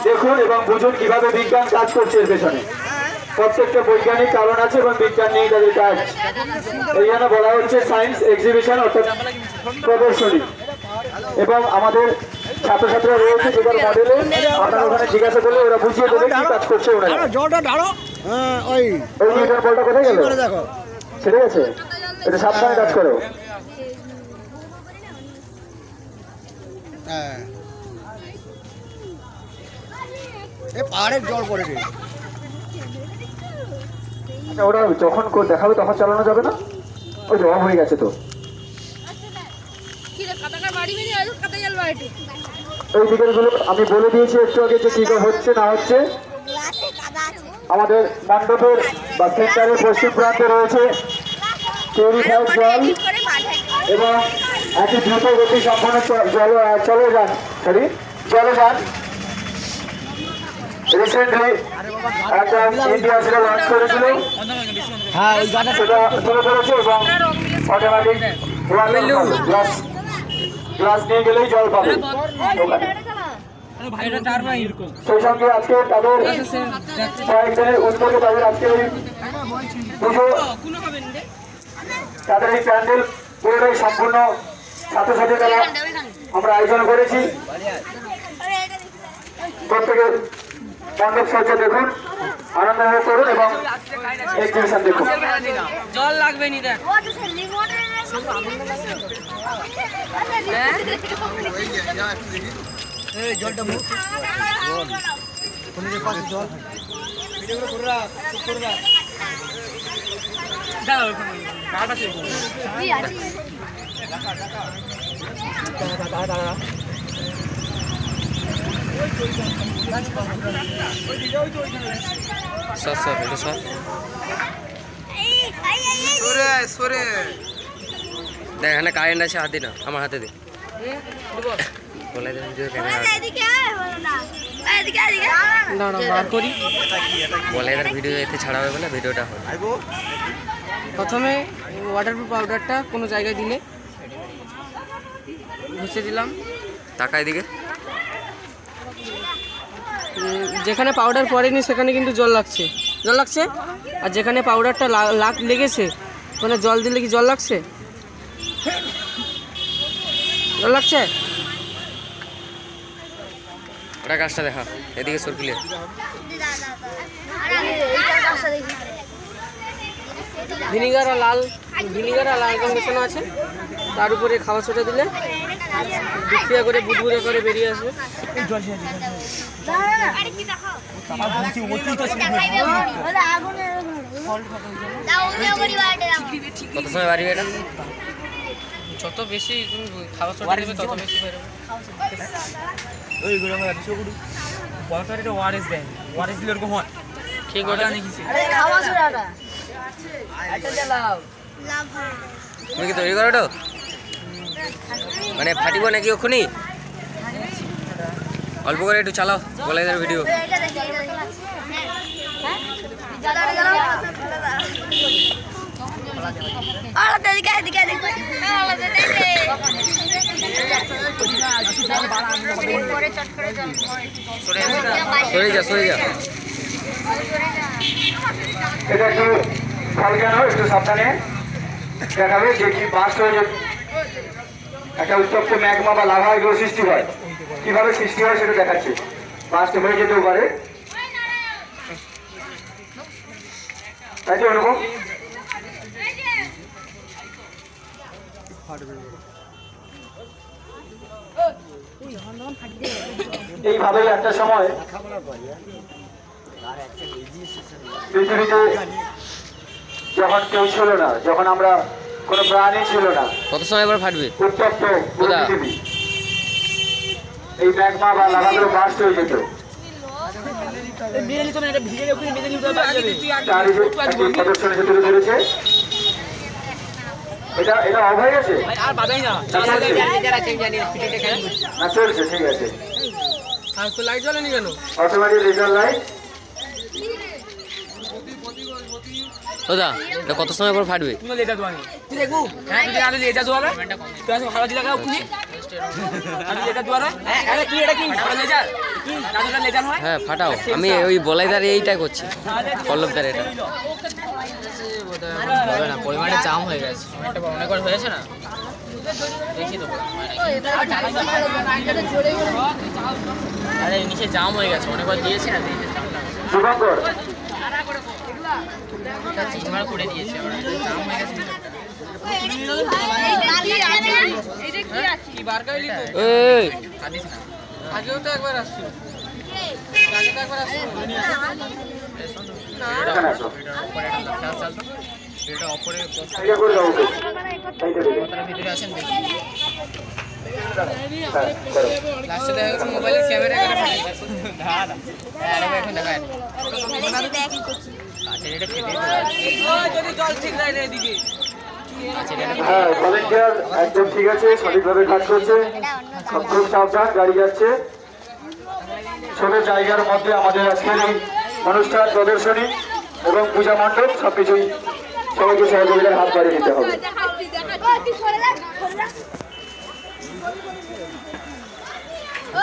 দেখুন এবং বুঝুন কিভাবে বিজ্ঞান কাজ করছে এর পেছনে। প্রত্যেকটা বৈজ্ঞানিক কারণ আছে এবং বিজ্ঞান নিয়ে তাদের কাজ। এই জন্য বলা হচ্ছে সায়েন্স এক্সিবিশন অর্থাৎ প্রদর্শনী। এবং আমাদের ছাত্রছাত্রীরা রয়েছে যেটার মডেলে আপনারা ওখানে জিজ্ঞাসা করলে ওরা বুঝিয়ে দেবে কি কাজ করছে ওনারা। ওই নিউটন বলটা কোথায় গেল? ছেড়ে গেছে? এটা সাবধানে কাজ করো। পাহাড়ের জল পড়ে রে। আচ্ছা ওরা যখন দেখাবে তখন চালানো যাবে না? ওই জমা হয়ে গেছে তো। এই দিকগুলো আমি বলে দিয়েছি একটু আগে যে কি হচ্ছে না হচ্ছে। আমাদের মণ্ডপের বা সেন্টারের পশ্চিম প্রান্তে রয়েছে পিউরিফাইড জল এবং একটি দ্রুত গতি সম্পন্ন জলযান রিসেন্টলি একটা ইন্ডিয়া সেটা লঞ্চ করেছিল, সেটা তুলে ধরেছে এবং অটোমেটিক গ্লাস নিয়ে গেলেই জল পাবে ওখানে। সেই সঙ্গে আজকে তাদের কয়েকদিনের উদ্যোগে তাদের আজকে এই পুজো তাদের এই প্যান্ডেল পুরোটাই সম্পূর্ণ ছাত্রছাত্রী দ্বারা আমরা আয়োজন করেছি। প্রত্যেকের মণ্ডপ সজ্জা দেখুন, আনন্দ করুন এবং এক্সিবিশন দেখুন। জল লাগবে নি দেখ জলটা এখানে কারেন্ট আছে, হাতে না আমার হাতে দে। ভিডিও এতে ছাড়া হবে না, ভিডিওটা হয়। প্রথমে ওয়াটারপ্রুফ পাউডারটা কোনো জায়গায় দিলে ঘষে দিলাম। টাকা এদিকে যেখানে পাউডার পড়েনি সেখানে কিন্তু জল লাগছে, আর যেখানে পাউডারটা লেগেছে ওখানে জল দিলে কি জল লাগছে? জল লাগছে। ওটা গাছটা দেখা, এদিকে সরকিলে ভিনিগার আর লাল রঙ মেশানো আছে, তার উপরে খাবার সোডা দিলে বিক্রিয়া করে বুদবুদে করে বেরিয়ে আসবে। কত সময় বাড়ি এটা? যত বেশি খাবার সোডা দেবে তত বেশি বেরোবে। ঠিক ওটা তুমি কি তৈরি করো তো? মানে ফাটিব নাকি ওখানে? অল্প করে একটু চালাও, বলে দেবে ভিডিও। সরে যা এটা একটু ফালকানো, একটু সাবধানে দেখাবে যে কি বাস্ট হয়ে যায়, একটা উত্তপ্ত ম্যাগমা বা লাভা এগুলো সৃষ্টি হয়, কিভাবে সৃষ্টি হয় সেটা দেখাচ্ছে। বাস্ট হয়ে যেতেও পারে, তাই তো এরকম। এইভাবেই একটা সময় পৃথিবীতে যখন কেউ ছিল না, যখন আমরা কোনো প্রাণী ছিল না, কত সময় এবার ফাটবে? উত্তপ্ত পৃথিবী, এই ম্যাগমা বা লাভাগুলো বাস্ট হয়ে যেত। প্রদর্শনী তুলে ধরেছে। এটা অফ হয়ে গেছে না? চলছে, ঠিক আছে। লাইট জ্বলেনি কেন? Automatic laser light. দাদা এটা কত সময় পর ফাটবে? হ্যাঁ ফাটাও, আমি ওই বলাইদারে এইটা করছি, পল্লবদার এটা। হবে না, পরিমাণে জাম হয়ে গেছে, অনেকবার হয়েছে না, দেখি তো। আরে নিচে জাম হয়ে গেছে, অনেকবার দিয়েছি না, শুভঙ্কর তিনবার করে দিয়েছি আমরা, জাম হয়ে গেছে। কি বার করলি তো? এই কাঁদিস না। আগেও তো একবার আসছিল, আগে তো একবার আসছিল না। এখানে আসো। এটা অপরে এটা করে দাও ওকে। এইটা দিকে। কথার ভিতরে আছেন দেখি। হ্যাঁ, করো। লাস্টে দেখা গেছে মোবাইলের ক্যামেরা করে ফেলেছে। দাদা আরে এখন দেখা আচ্ছা এটা খেতে যদি জল ঠিক নাই রে এদিকে। হ্যাঁ, ভলেন্টিয়ার একদম ঠিক আছে, সঠিকভাবে কাজ করছে, খুব সাবধান, গাড়ি যাচ্ছে। ছোট জায়গার মধ্যে আমাদের আজকের এই অনুষ্ঠান প্রদর্শনী এবং পূজা মণ্ডপ সবকিছুই সবাইকে সহযোগিতার হাত বাড়িয়ে দিতে হবে। ও